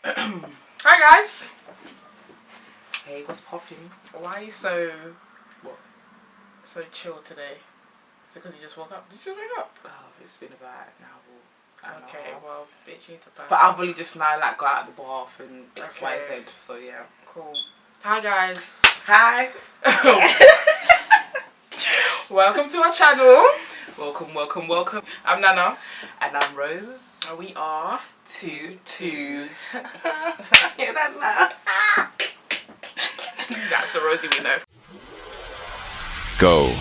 Hi guys. Hey, what's popping? Why are you so What? so chill today? Is it because you just woke up? Did you just wake up? Oh, it's been about an hour. Okay, well, bitch, you need to pack. But I've only just now got out of the bath and X, Y, Z. So yeah. Cool. Hi guys. Hi. Welcome to our channel. Welcome. I'm Nana. And I'm Rose. And we are Two twos. Hear that now? That's the Rosie we know. Go.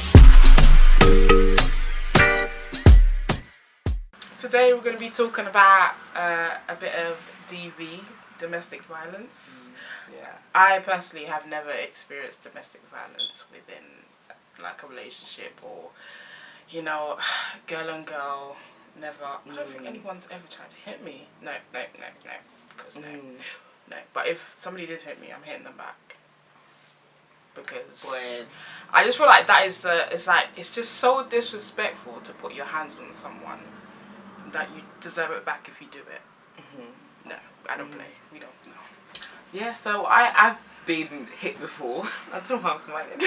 Today we're going to be talking about a bit of DV, domestic violence. Yeah. I personally have never experienced domestic violence within like a relationship or, you know, girl on girl. Never. I don't think anyone's ever tried to hit me. No. Because no. But if somebody did hit me, I'm hitting them back. Because I just feel like that is it's just so disrespectful to put your hands on someone that you deserve it back if you do it. No, I don't play. We don't. No. Yeah, so I've been hit before. I don't know why I'm smiling.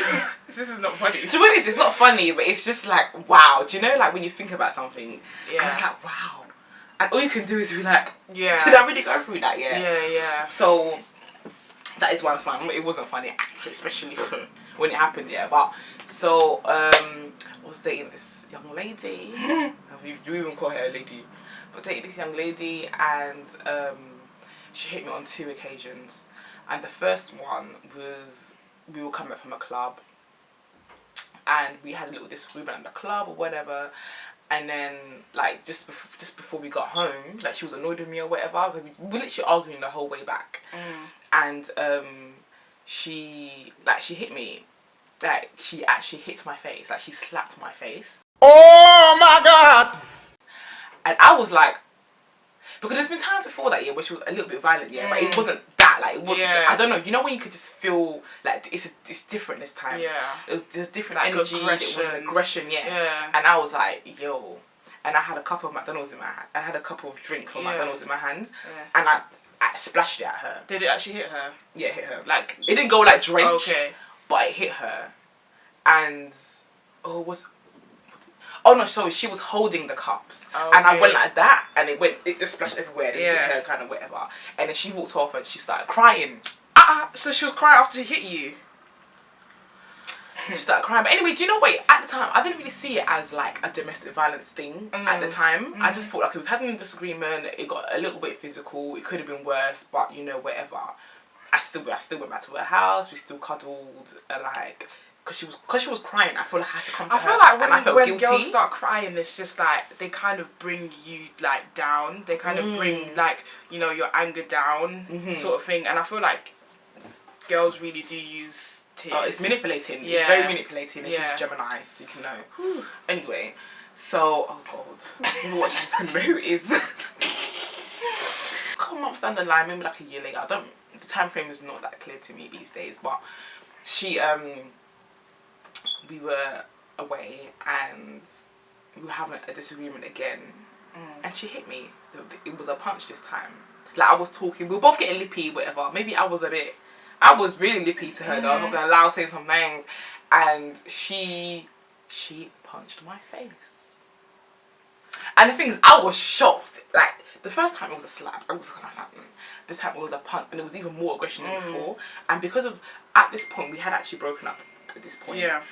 This is not funny. Do you know what it is? It's not funny, but it's just like, wow. Do you know, like when you think about something, Yeah. and it's like, wow. And all you can do is be like, Yeah. did I really go through that? Yeah. Yeah. So that is why I'm smiling. It wasn't funny, actually, especially when it happened. Yeah, but so I was dating this young lady. You even call her a lady, but dating this young lady, and she hit me on 2 occasions. And the first one was we were coming back from a club, and we had a little disagreement at the club or whatever. And then, like, just before we got home, like, she was annoyed with me or whatever. We were literally arguing the whole way back. And she hit me. Like, she actually hit my face. Like, she slapped my face. Oh my God! And I was like, because there's been times before that, yeah, where she was a little bit violent, yeah, but it wasn't that, like, it wasn't, Yeah. I don't know, you know when you could just feel, like, it's different this time. Yeah. There's different Like energy, aggression. it was an aggression, yeah. Yeah. And I was like, yo. And I had a couple of McDonald's in my hand. I had a couple of drink from Yeah. McDonald's in my hand. Yeah. And I splashed it at her. Did it actually hit her? Yeah, it hit her. Like, it didn't go, like, drenched, okay. but it hit her. And, oh no, sorry, she was holding the cups. Okay. And I went like that, and it just splashed everywhere, and it Yeah. hit her kind of whatever. And then she walked off and she started crying. So she was crying after she hit you? She started crying. But anyway, do you know what? At the time, I didn't really see it as like a domestic violence thing at the time. I just thought, like, we've had a disagreement, it got a little bit physical, it could have been worse, but you know, whatever. I still went back to her house, we still cuddled, and like, because she was crying, I feel like I had to comfort her. I feel like and I felt when guilty. girls start crying, it's just like they kind of bring you like down. They kind of bring like, you know, your anger down, sort of thing. And I feel like girls really do use tears. Oh, it's manipulating. Yeah. It's very manipulating. It's Yeah. just Gemini, so you can know. Anyway, so oh god, what she's gonna know is a couple months down the line, maybe like a year later. The time frame is not that clear to me these days, but she we were away and we were having a disagreement again, and she hit me. It was a punch this time. Like, I was talking, we were both getting lippy, whatever. Maybe I was really lippy to her though. I'm not gonna lie, I was saying some things, and she punched my face. And the thing is, I was shocked. Like, the first time it was a slap, I was kind of like, this time it was a punch, and it was even more aggression than before. And because of, at this point, we had actually broken up at this point. Yeah.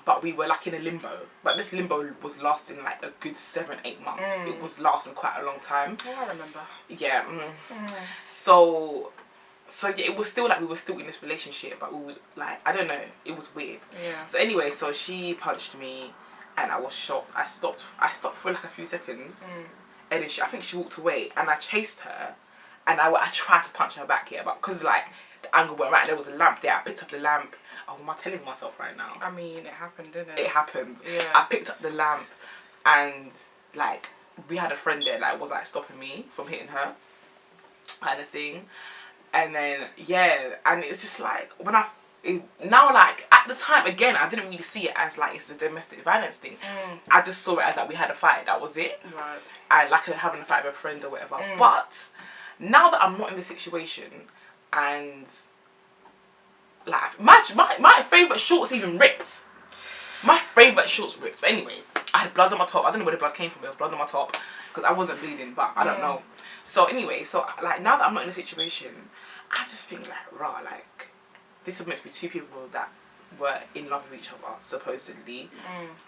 But we were like in a limbo. But this limbo was lasting like a good 7-8 months. It was lasting quite a long time. Oh, I remember. Yeah. So yeah, it was still like we were still in this relationship, but we were like, I don't know, it was weird. Yeah. So anyway, so she punched me, and I was shocked. I stopped for like a few seconds, and then I think she walked away, and I chased her, and I tried to punch her back here, but because like the angle went right, and there was a lamp there. I picked up the lamp. Oh, am I telling myself right now? I mean, it happened, didn't it? It happened. Yeah. I picked up the lamp, and like we had a friend there that was like stopping me from hitting her, kind of thing. And then yeah, and it's just like when I now, like, at the time, again, I didn't really see it as, like, it's a domestic violence thing. I just saw it as, like, we had a fight, that was it. Right. And, like, having a fight with a friend or whatever. But, now that I'm not in this situation, and, like, my favourite shorts even ripped. My favourite shorts ripped. But anyway, I had blood on my top. I don't know where the blood came from. There was blood on my top. Because I wasn't bleeding, but I don't know. So, anyway, like, now that I'm not in a situation, I just think, like, raw, like, this is meant to be two people that were in love with each other, supposedly,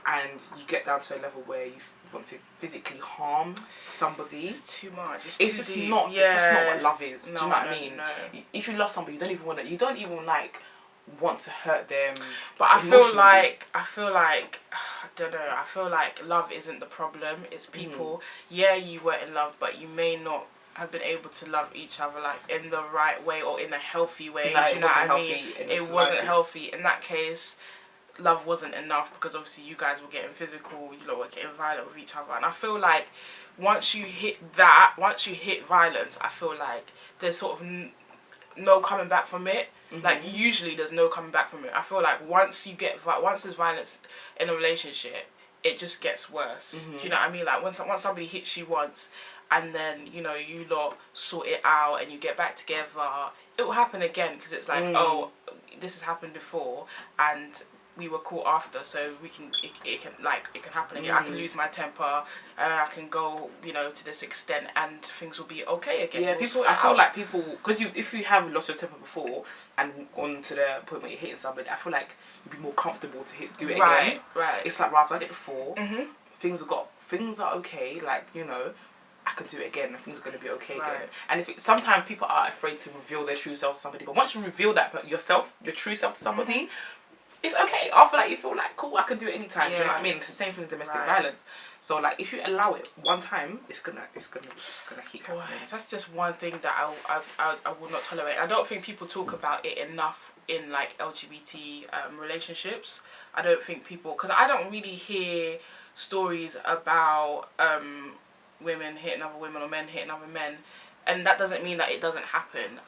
and you get down to a level where you want to physically harm somebody. It's too much. It's just too deep. not. Yeah. It's just not what love is. No, do you know what I no, mean? no. If you love somebody, you don't even like want to hurt them. But I feel emotionally. like I don't know. I feel like love isn't the problem. It's people. Yeah, you were in love, but you may not have been able to love each other like in the right way or in a healthy way. No, do you know what I mean? it wasn't healthy. In that case, love wasn't enough because obviously you guys were getting physical, you lot were getting violent with each other. And I feel like once you hit violence, I feel like there's sort of no coming back from it. Like usually there's no coming back from it. I feel like once there's violence in a relationship, it just gets worse. Do you know what I mean? Like once somebody hits you once, and then you lot sort it out and you get back together, it will happen again because it's like oh, this has happened before and we were caught after, so it can happen again. I can lose my temper and I can go to this extent and things will be okay again. Yeah, I feel like people, because if you have lost your temper before and gone to the point where you're hitting somebody, I feel like you'd be more comfortable to do it again. Right. It's like, right, I've done it before. Things are okay. Like I can do it again and things are going to be okay again. And sometimes people are afraid to reveal their true self to somebody, but once you reveal that your true self to somebody, it's okay. After that, you feel like, cool, I can do it anytime. Do you know what I mean? It's the same thing with domestic violence. So, like, if you allow it one time, it's gonna keep happening. That's just one thing that I will not tolerate. I don't think people talk about it enough in, like, LGBT relationships. I don't think people... Because I don't really hear stories about women hitting other women or men hitting other men. And that doesn't mean that it doesn't happen.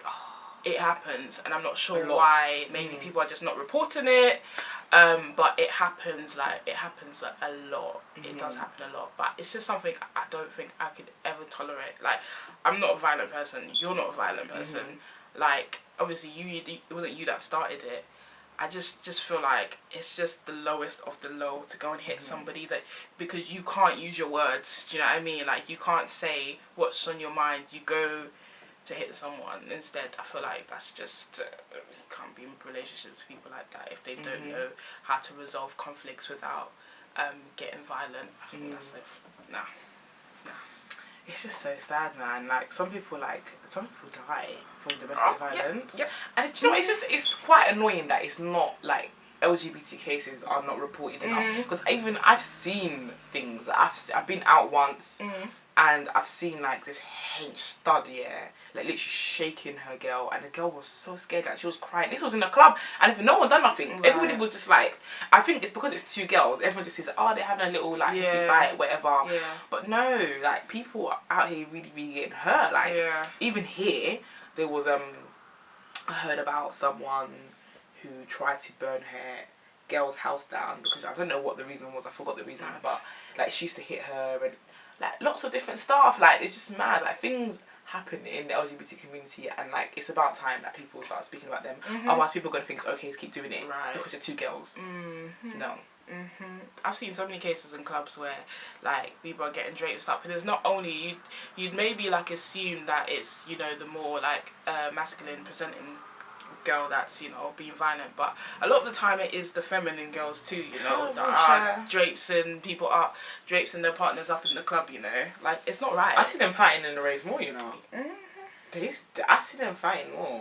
It happens, and I'm not sure why. Maybe people are just not reporting it, but it happens. Like it happens a lot. It does happen a lot, but it's just something I don't think I could ever tolerate. Like I'm not a violent person. You're not a violent person. Like obviously it wasn't you that started it. I just feel like it's just the lowest of the low to go and hit somebody because you can't use your words. Do you know what I mean? Like you can't say what's on your mind. You go to hit someone instead. I feel like that's just you can't be in relationships with people like that if they don't know how to resolve conflicts without getting violent. I think that's like nah. It's just so sad, man. Like some people die from domestic violence. Yep. And it's quite annoying that it's not like LGBT cases are not reported enough, because even I've seen things. I've been out once. And I've seen like this hench stud, like literally shaking her girl, and the girl was so scared that she was crying. This was in a club, and if no one done nothing, everybody was just like, I think it's because it's two girls. Everyone just says, oh, they're having a little like hissy fight, whatever. Yeah. But no, like people out here really, really getting hurt. Like even here, there was I heard about someone who tried to burn her girl's house down because I don't know what the reason was. I forgot the reason, but like she used to hit her and. Like lots of different stuff, like it's just mad. Like things happen in the LGBT community, and like it's about time that people start speaking about them. Otherwise, people are gonna think it's okay to keep doing it because you're two girls. No. I've seen so many cases in clubs where like people are getting draped up, and it's not only you'd maybe like assume that it's the more like masculine presenting girl that's being violent, but a lot of the time it is the feminine girls too, that are draping people up, draping their partners up in the club, like it's not right. I see them fighting in the race more, I see them fighting more.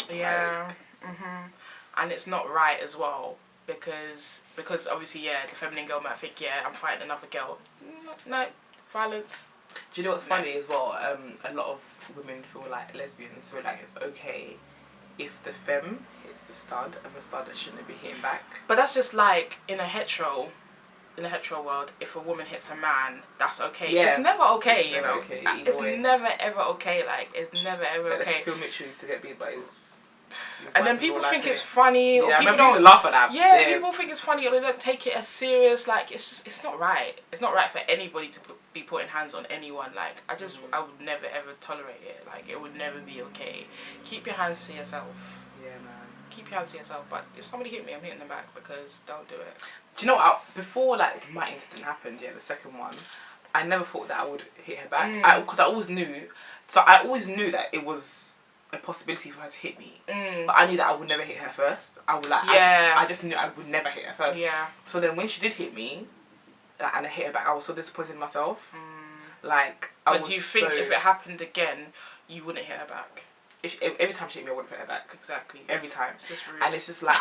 And it's not right as well because obviously the feminine girl might think I'm fighting another girl. No, violence. Do you know what's funny as well? A lot of women feel like lesbians feel like it's okay if the femme hits the stud and the stud shouldn't be hitting back. But that's just like in a hetero world, if a woman hits a man, that's okay. It's never okay, it's never okay, it's never ever okay. Like it's never ever okay. Feel mutually to get beat by his And then people think it's funny, or people don't don't laugh at that. Yeah, people think it's funny, or they don't take it as serious. Like it's not right. It's not right for anybody to be putting hands on anyone. Like I would never ever tolerate it. Like it would never be okay. Keep your hands to yourself. Yeah, man. Keep your hands to yourself. But if somebody hit me, I'm hitting them back, because don't do it. Do you know what? Before like my incident happened, the second one, I never thought that I would hit her back. Because I always knew. So I always knew that it was a possibility for her to hit me, but I knew that I would never hit her first. I would like, I just knew I would never hit her first. Yeah. So then when she did hit me, like, and I hit her back, I was so disappointed in myself. Like, but do you think if it happened again, you wouldn't hit her back? Every time she hit me, I wouldn't hit her back. Exactly. Every time. It's just rude. And it's just like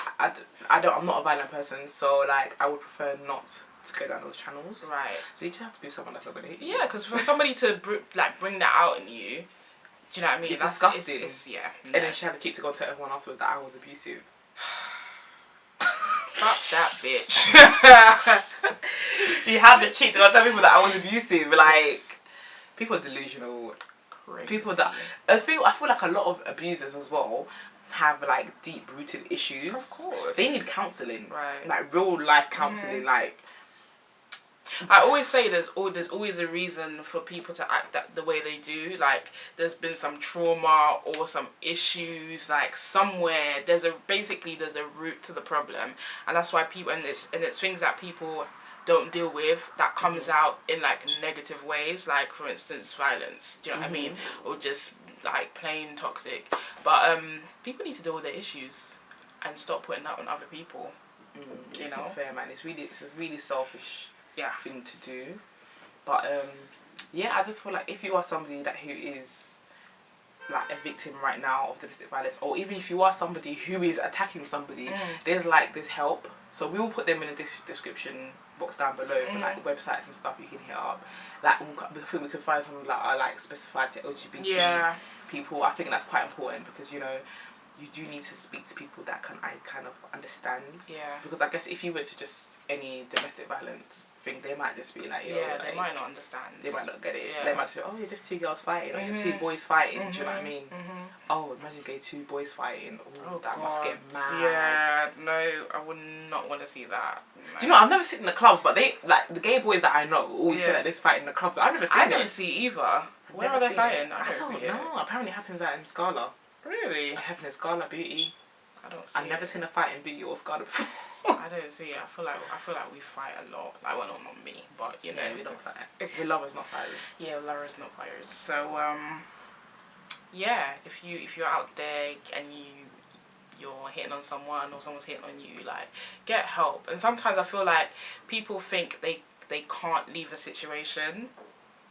I'm not a violent person, so like I would prefer not to go down those channels. Right. So you just have to be with someone that's not gonna hit you. Yeah, because for somebody to bring that out in you. Do you know what I mean? It's disgusting. Yeah. And then she had the cheek to go and tell everyone afterwards that I was abusive. Fuck that bitch. She had the cheek to go and tell people that I was abusive. Like, people are delusional. Crazy. People that I feel like a lot of abusers as well have like deep rooted issues. Of course. They need counselling. Right. Like real life counselling. Like, I always say there's always a reason for people to act the way they do. Like there's been some trauma or some issues. Like somewhere there's a root to the problem, and that's why people and it's things that people don't deal with that comes out in like negative ways. Like for instance, violence. Do you know what I mean? Or just like plain toxic. But people need to deal with their issues and stop putting that on other people. You it's know? not fair, man. It's a really selfish thing to do. But I just feel like if you are somebody who is like a victim right now of domestic violence, or even if you are somebody who is attacking somebody, there's help. So we will put them in the description box down below for like websites and stuff you can hit up. Like I think we could find something that are like specified to LGBT people. I think that's quite important, because you know you do need to speak to people that can kind of understand. Yeah. Because I guess if you went to just any domestic violence thing, they might just be like, they might not understand. They might not get it. Yeah. They might say, oh, you're just two girls fighting, or you're two boys fighting. Do you know what I mean? Oh, imagine two boys fighting. Oh, that God. Must get mad. Yeah, no, I would not want to see that. No. Do you know, I've never seen in the clubs, but they like the gay boys that I know always say that they fight in the club. I've never seen it. I never see either. Where are they fighting? I don't know. Apparently it happens at Scala. Really? It happens in Scala Beauty. I don't see I've never seen a fight in Beauty or Scala before. I don't see it. I feel like we fight a lot. Like, well, not me, but you know, we don't fight. We're lovers, not fighters. Yeah, lovers, not fighters. So if you're out there and you're hitting on someone, or someone's hitting on you, like, get help. And sometimes I feel like people think they can't leave a situation.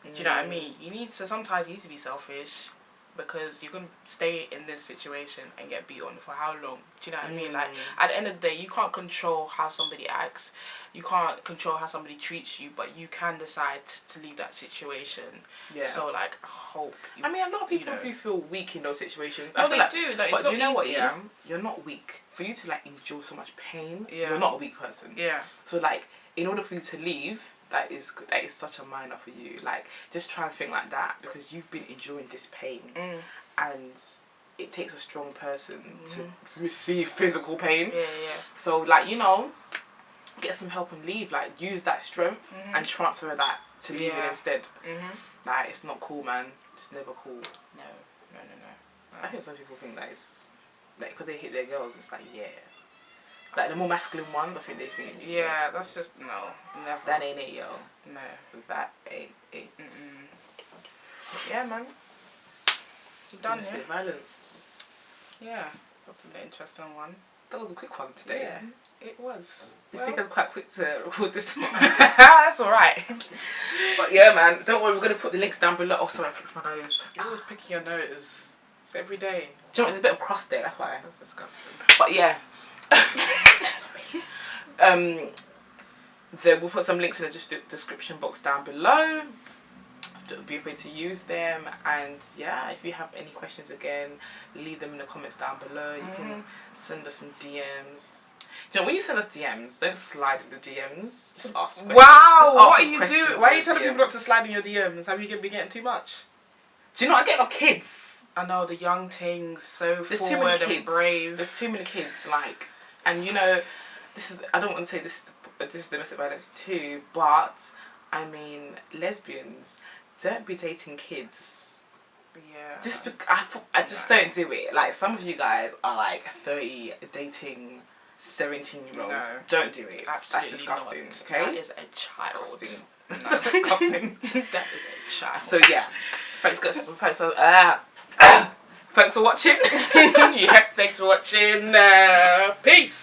Do you know what I mean? Sometimes you need to be selfish, because you're going to stay in this situation and get beat on for how long? Do you know what I mean? Like, at the end of the day, you can't control how somebody acts. You can't control how somebody treats you, but you can decide to leave that situation. Yeah. So, like, I hope a lot of people do feel weak in those situations. No, I feel they do. Like, but do you know easy. what, you're not weak. For you to, like, endure so much pain, you're not a weak person. Yeah. So, like, in order for you to leave, that is such a minor for you. Like, just try and think like that, because you've been enduring this pain, and it takes a strong person to receive physical pain. Yeah. So, like, get some help and leave. Like, use that strength and transfer that to leaving instead. Like, it's not cool, man. It's never cool. No. I think some people think that it's like, because they hit their girls, it's like, like the more masculine ones, I think they think. Yeah, that's just no, never. That ain't it, yo. No, that ain't it. Yeah, man. You done here? Domestic violence. Yeah, that's an interesting one. That was a quick one today. Yeah, it was. This thing was quite quick to record this one. That's alright. But yeah, man, don't worry, we're going to put the links down below. Oh, sorry, I picked my nose. You're always picking your nose. It's every day. Do you know, there's a bit of crust there, that's why. That's disgusting. But yeah. We'll put some links in the description box down below. Don't be afraid to use them, and if you have any questions, again, leave them in the comments down below. You can send us some DMs. You know, when you send us DMs, don't slide in the DMs. Just ask questions. Wow, what are you doing? Why are you telling people not to slide in your DMs? Have you been getting too much? Do you know I get enough kids? I know the young things so There's too many forward kids. and brave. There's too many kids, like, and this is, I don't want to say this is domestic violence too, but I mean, lesbians, don't be dating kids. Yeah. I just don't do it. Like, some of you guys are like 30 dating 17-year-olds. No. Don't do it. Absolutely That's disgusting. not. Okay? That is a child. Disgusting. No. That's disgusting. That is a child. So yeah, thanks for watching. Yeah, thanks for watching. Peace.